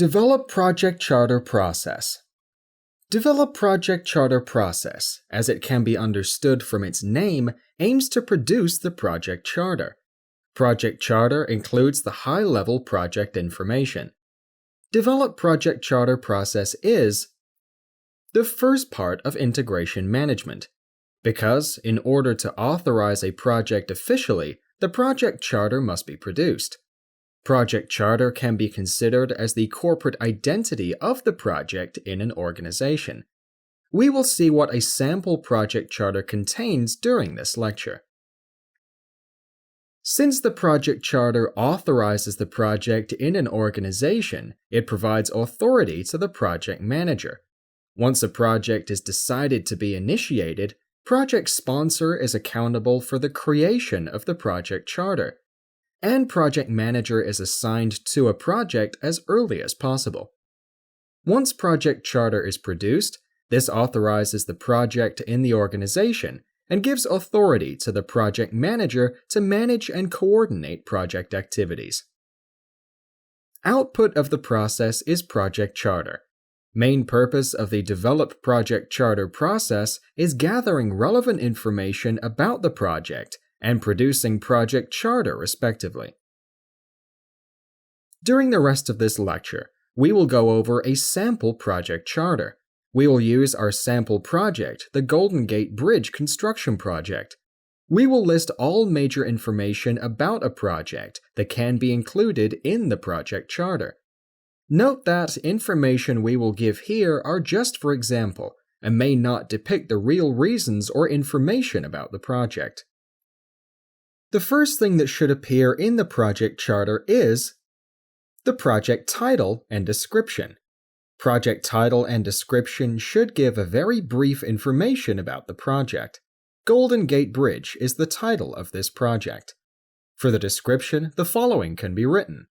Develop Project Charter Process. Develop Project Charter Process, as it can be understood from its name, aims to produce the project charter. Project Charter includes the high-level project information. Develop Project Charter Process is the first part of integration management, because in order to authorize a project officially, the project charter must be produced. Project Charter can be considered as the corporate identity of the project in an organization. We will see what a sample project charter contains during this lecture. Since the project charter authorizes the project in an organization, it provides authority to the project manager. Once a project is decided to be initiated, project sponsor is accountable for the creation of the project charter, and project manager is assigned to a project as early as possible. Once project charter is produced, this authorizes the project in the organization and gives authority to the project manager to manage and coordinate project activities. Output of the process is project charter. Main purpose of the Develop Project Charter process is gathering relevant information about the project and producing project charter respectively. During the rest of this lecture, we will go over a sample project charter. We will use our sample project, the Golden Gate Bridge construction project. We will list all major information about a project that can be included in the project charter. Note that information we will give here are just for example and may not depict the real reasons or information about the project. The first thing that should appear in the project charter is the project title and description. Project title and description should give a very brief information about the project. Golden Gate Bridge is the title of this project. For the description, the following can be written.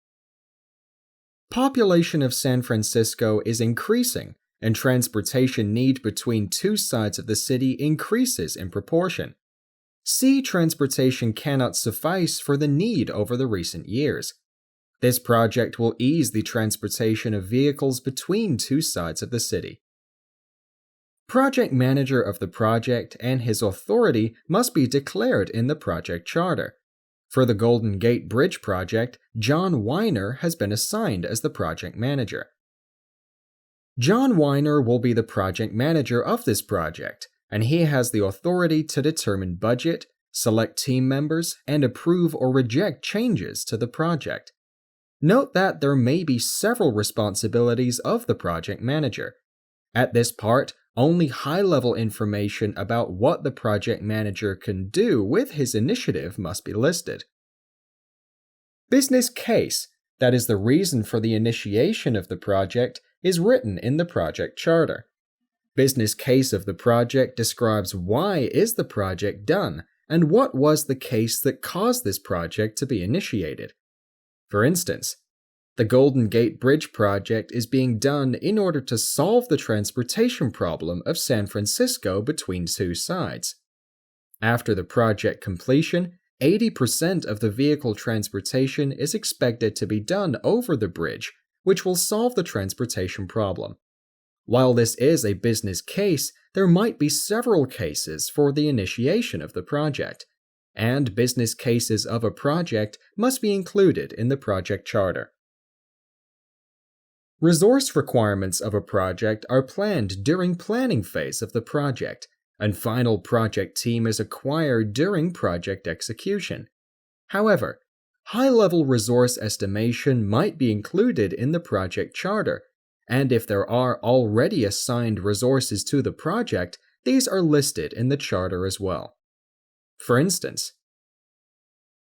Population of San Francisco is increasing, and transportation need between two sides of the city increases in proportion. Sea transportation cannot suffice for the need over the recent years. This project will ease the transportation of vehicles between two sides of the city. Project manager of the project and his authority must be declared in the project charter. For the Golden Gate Bridge project, John Weiner has been assigned as the project manager. John Weiner will be the project manager of this project, and he has the authority to determine budget, select team members, and approve or reject changes to the project. Note that there may be several responsibilities of the project manager. At this part, only high-level information about what the project manager can do with his initiative must be listed. Business case, that is the reason for the initiation of the project, is written in the project charter. Business case of the project describes why is the project done and what was the case that caused this project to be initiated. For instance, the Golden Gate Bridge project is being done in order to solve the transportation problem of San Francisco between two sides. After the project completion, 80% of the vehicle transportation is expected to be done over the bridge, which will solve the transportation problem. While this is a business case, there might be several cases for the initiation of the project, and business cases of a project must be included in the project charter. Resource requirements of a project are planned during planning phase of the project, and final project team is acquired during project execution. However, high-level resource estimation might be included in the project charter, and if there are already assigned resources to the project, these are listed in the charter as well. For instance,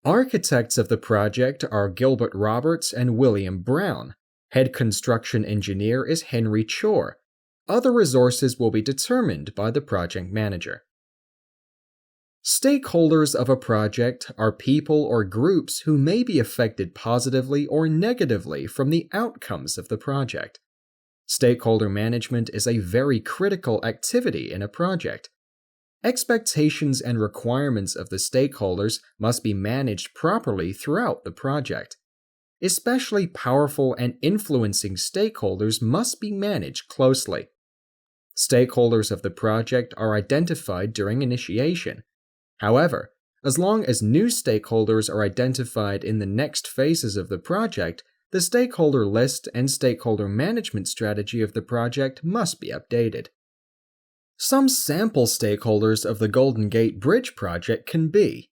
architects of the project are Gilbert Roberts and William Brown. Head construction engineer is Henry Chor. Other resources will be determined by the project manager. Stakeholders of a project are people or groups who may be affected positively or negatively from the outcomes of the project. Stakeholder management is a very critical activity in a project. Expectations and requirements of the stakeholders must be managed properly throughout the project. especially powerful and influencing stakeholders must be managed closely. Stakeholders of the project are identified during initiation. However, as long as new stakeholders are identified in the next phases of the project, the stakeholder list and stakeholder management strategy of the project must be updated. Some sample stakeholders of the Golden Gate Bridge project can be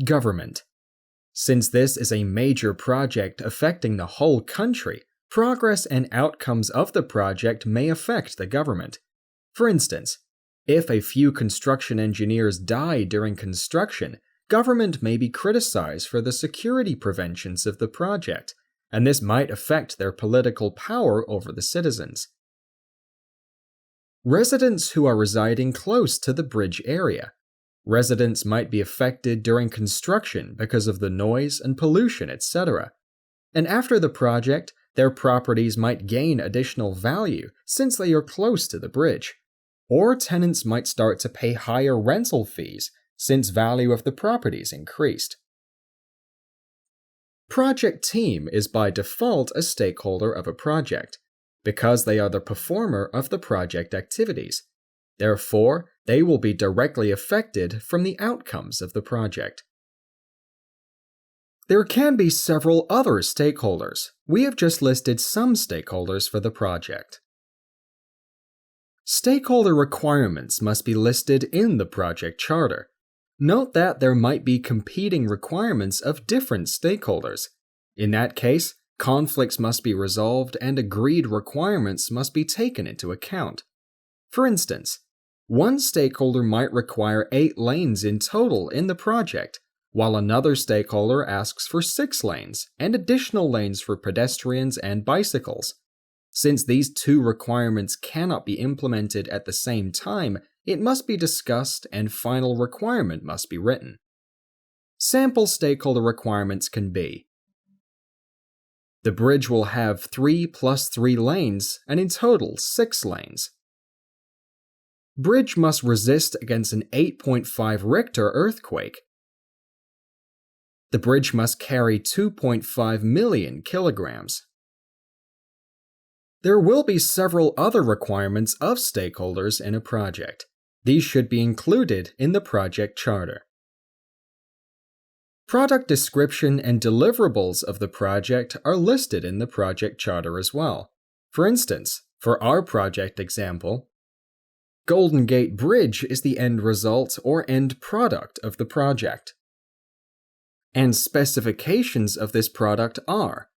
Government. Since this is a major project affecting the whole country, progress and outcomes of the project may affect the government. For instance, if a few construction engineers die during construction, government may be criticized for the security preventions of the project, and this might affect their political power over the citizens. Residents who are residing close to the bridge area. Residents might be affected during construction because of the noise and pollution, etc. And after the project, their properties might gain additional value since they are close to the bridge. Or tenants might start to pay higher rental fees since value of the properties increased. Project team is by default a stakeholder of a project, because they are the performer of the project activities. Therefore, they will be directly affected from the outcomes of the project. There can be several other stakeholders. We have just listed some stakeholders for the project. Stakeholder requirements must be listed in the project charter. Note that there might be competing requirements of different stakeholders. In that case, conflicts must be resolved and agreed requirements must be taken into account. For instance, one stakeholder might require 8 lanes in total in the project, while another stakeholder asks for 6 lanes and additional lanes for pedestrians and bicycles. Since these two requirements cannot be implemented at the same time, it must be discussed and final requirement must be written. Sample stakeholder requirements can be: the bridge will have 3 + 3 lanes and in total 6 lanes. Bridge must resist against an 8.5 Richter earthquake. The bridge must carry 2.5 million kilograms. There will be several other requirements of stakeholders in a project. These should be included in the project charter. Product description and deliverables of the project are listed in the project charter as well. For instance, for our project example, Golden Gate Bridge is the end result or end product of the project. And specifications of this product are: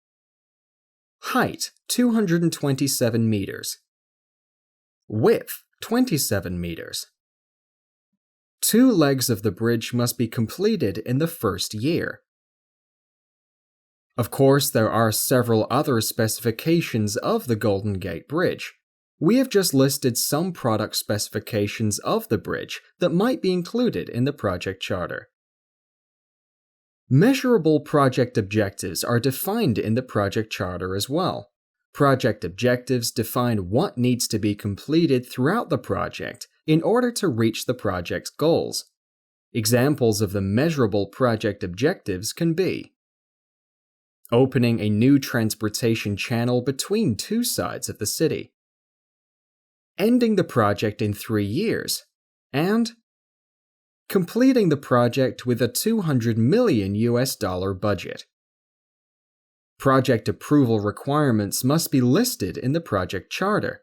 height 227 meters, width 27 meters. 2 legs of the bridge must be completed in the first year. Of course, there are several other specifications of the Golden Gate Bridge. We have just listed some product specifications of the bridge that might be included in the project charter. Measurable project objectives are defined in the project charter as well. Project objectives define what needs to be completed throughout the project in order to reach the project's goals. Examples of the measurable project objectives can be: opening a new transportation channel between 2 sides of the city, ending the project in 3 years, and completing the project with a $200 million budget. Project approval requirements must be listed in the project charter.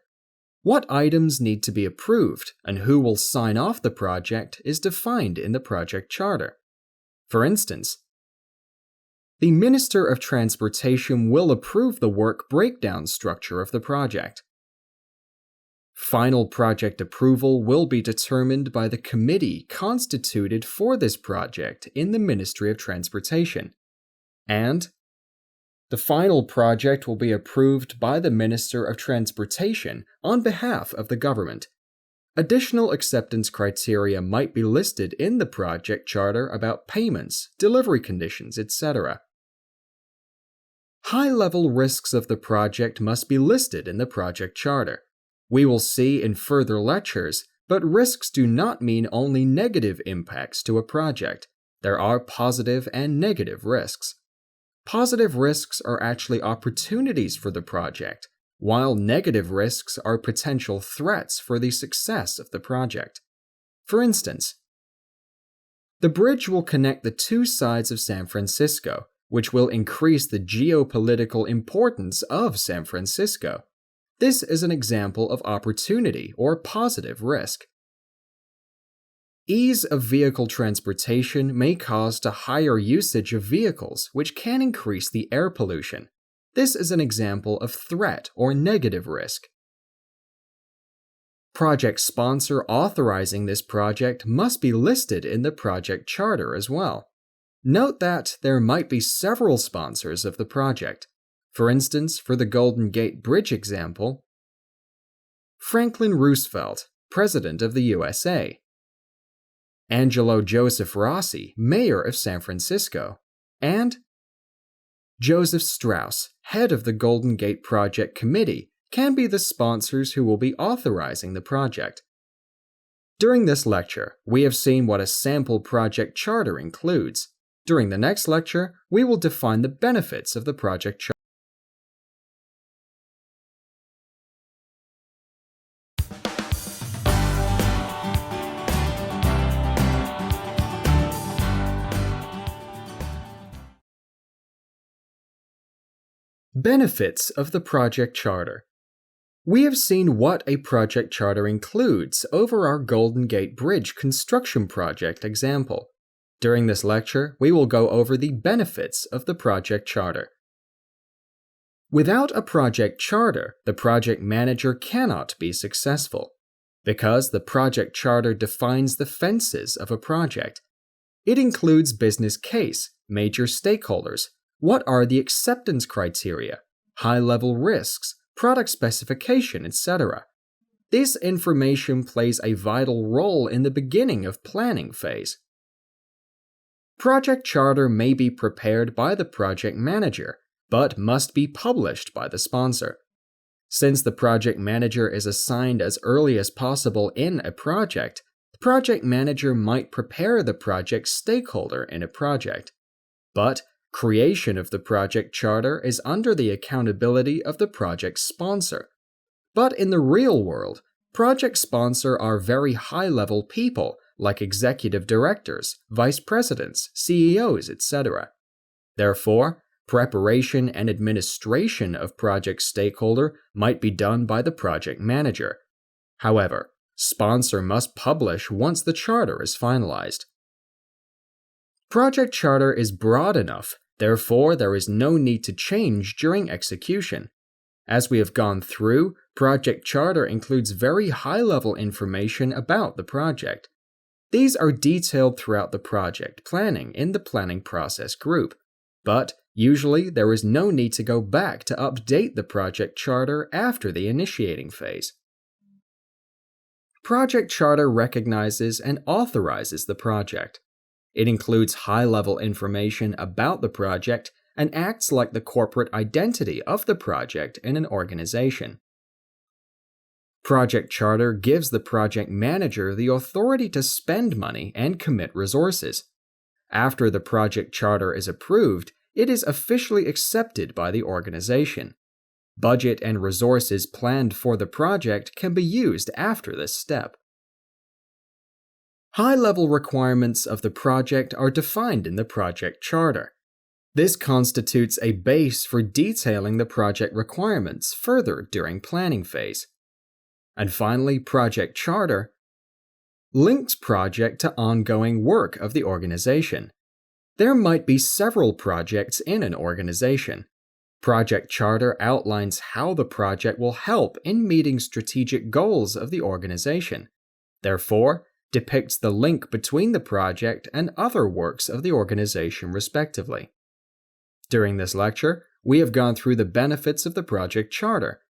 What items need to be approved and who will sign off the project is defined in the project charter. For instance, the Minister of Transportation will approve the work breakdown structure of the project. Final project approval will be determined by the committee constituted for this project in the Ministry of Transportation, and the final project will be approved by the Minister of Transportation on behalf of the government. Additional acceptance criteria might be listed in the project charter about payments, delivery conditions, etc. High-level risks of the project must be listed in the project charter. We will see in further lectures, but risks do not mean only negative impacts to a project. There are positive and negative risks. positive risks are actually opportunities for the project, while negative risks are potential threats for the success of the project. For instance, the bridge will connect the two sides of San Francisco, which will increase the geopolitical importance of San Francisco. This is an example of opportunity or positive risk. Ease of vehicle transportation may cause to higher usage of vehicles, which can increase the air pollution. This is an example of threat or negative risk. Project sponsor authorizing this project must be listed in the project charter as well. Note that there might be several sponsors of the project. For instance, for the Golden Gate Bridge example, Franklin Roosevelt, President of the USA, Angelo Joseph Rossi, Mayor of San Francisco, and Joseph Strauss, head of the Golden Gate Project Committee, can be the sponsors who will be authorizing the project. During this lecture, we have seen what a sample project charter includes. During the next lecture, we will define the benefits of the project charter. Benefits of the project charter. We have seen what a project charter includes over our Golden Gate Bridge construction project example. During this lecture, we will go over the benefits of the project charter. Without a project charter, the project manager cannot be successful, because the project charter defines the fences of a project. It includes business case, major stakeholders, what are the acceptance criteria, high-level risks, product specification, etc. This information plays a vital role in the beginning of planning phase. Project charter may be prepared by the project manager, but must be published by the sponsor. Since the project manager is assigned as early as possible in a project, the project manager might prepare the project stakeholder in a project. But creation of the project charter is under the accountability of the project sponsor. But in the real world, project sponsor are very high-level people like executive directors, vice presidents, CEOs, etc. Therefore, preparation and administration of project stakeholder might be done by the project manager. However, sponsor must publish once the charter is finalized. Project charter is broad enough, therefore there is no need to change during execution. As we have gone through, project charter includes very high-level information about the project. These are detailed throughout the project planning in the planning process group, but usually there is no need to go back to update the project charter after the initiating phase. Project charter recognizes and authorizes the project. It includes high-level information about the project and acts like the corporate identity of the project in an organization. Project charter gives the project manager the authority to spend money and commit resources. After the project charter is approved, it is officially accepted by the organization. Budget and resources planned for the project can be used after this step. High-level requirements of the project are defined in the project charter. This constitutes a base for detailing the project requirements further during planning phase. And finally, project charter links project to ongoing work of the organization. There might be several projects in an organization. Project charter outlines how the project will help in meeting strategic goals of the organization. Therefore, depicts the link between the project and other works of the organization respectively. During this lecture, we have gone through the benefits of the project charter.